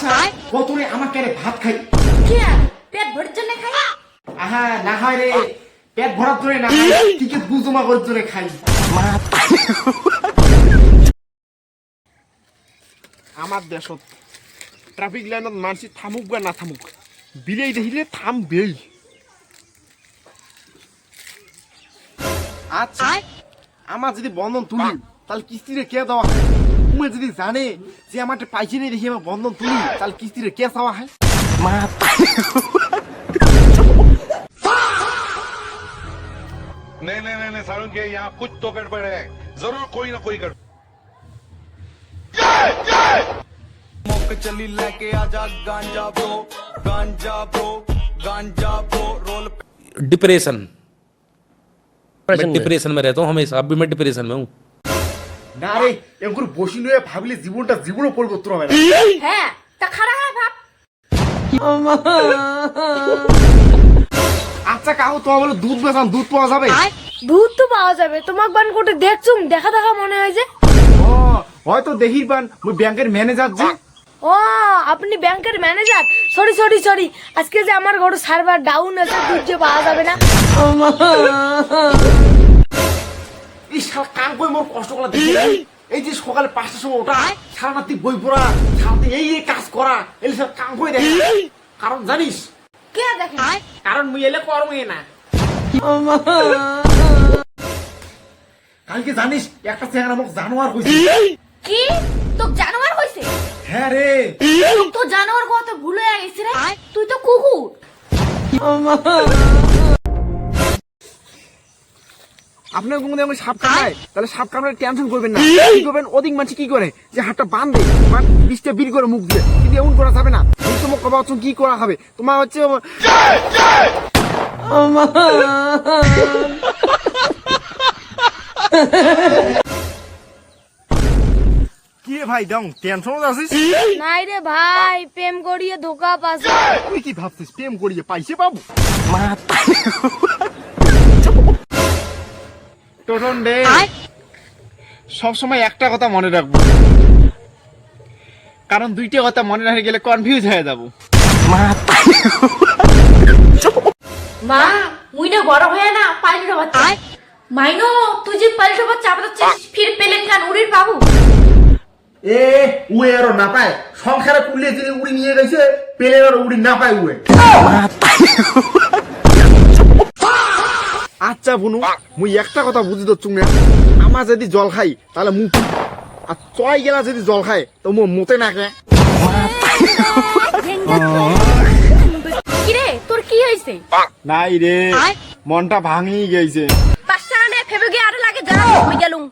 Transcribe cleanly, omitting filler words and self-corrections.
আচ্ছা কতরে আমার কেন ভাত খাই কি আর পেট ভরার জন্য খাই আহা না হয় রে পেট ভরার জন্য না খাই টিকে বুজমা করার জন্য খাই আমার দেশত ট্রাফিক লাইনত মানুষ থামুক বা না থামুক বিলেই দেখিলে থামবেই আচ্ছা আমার যদি বন্ধন তুলি তাহলে কিস্তিরে কে দেওয়া হয় তুমি যদি জানে যে আমার পাইছে নেই দেখি আমার বন্ধন তুলি তাহলে কিস্তিরে কে চাওয়া হয় नहीं नहीं नहीं नहीं सारुण के यहाँ कुछ तो गड़बड़ है जरूर कोई ना कोई गड़बड़ मुक चली लेके आजा गांजा ब्रो रोल डिप्रेशन मैं डिप्रेशन में रहता हूँ हमेशा। अब भी मैं डिप्रेशन में हूँ। না রে এগুলো বসি লয়ে ভাবলে জীবনটা জীবনও পরিবর্তন হবে না হ্যাঁ তা খারাপ ভাব আচ্ছা কাকু তোমার বলে দুধ বেচান দুধ পাওয়া যাবে দুধ তো পাওয়া যাবে তোমাক বান কোটে দেখছুম দেখা দেখা মনে হয় যে ও হয়তো দেখির পান ওই ব্যাংকের ম্যানেজার যে ও আপনি ব্যাংকের ম্যানেজার সরি আজকে যে আমার ঘরে সার্ভার ডাউন আছে দুধ যে পাওয়া যাবে না এই শালা কাম করে মোর কষ্ট করা দেখি এই যে সকালে 5টার সময় ওঠা সারা রাতি বই পড়া সারাতে এই কাজ করা এই সব কাম করে দেখে কারণ জানিস কে দেখে কারণ মুই এলে কর্মই না কালকে জানিস একটা চেহারা মুখ জানোয়ার কইছে কি তো জানোয়ার হইছে হ্যাঁ রে তো জানোয়ার কথা ভুলে গেছিস রে তুই তো কুকুর আপনার কোনো আমি সাপ কামড়ায় তাহলে সাপ কামড়ায় টেনশন করবেন না কি করবেন অধিক মানুষ কি করে যে হাতটা বাঁধে বিষটা বিল করে মুখ দিয়ে কিন্তু এমন করা যাবে না তোমার কবা হচ্ছে কি করা হবে তোমার হচ্ছে কি রে ভাই দাও টেনশন আছিস নাই রে ভাই প্রেম করিয়ে ধোকা পাছে তুই কি ভাবছিস প্রেম করিয়ে পাইছে পাবো টোটন রে সবসময় একটা কথা মনে রাখবো কারণ দুইটা কথা মনে রাখে গেলে কনফিউজ হয়ে যাবো মা মুই না বড় হয়ে না পাইলট বাচ্চা মাইনো তুই যে পাইলট বাচ্চা চাপাচ্ছিস ফির পেলেন কান উড়ির পাবো এ উয়ে আরো না পায় সংসারে কুলিয়ে যিনি উড়ি নিয়ে গেছে পেলে আর উড়ি না পায় উয়ে আচ্ছা বুনু মুই একটা কথা বুঝি তো তুমি আমার যদি জল খাই তাহলে মুখ আর চয় গেলা যদি জল খাই তো মো মতে না কে কি রে তোর কি হইছে নাই রে মনটা ভাঙি গেছে পাঁচটা আনে ফেবে গিয়ে আরে লাগে যা আমি গেলুম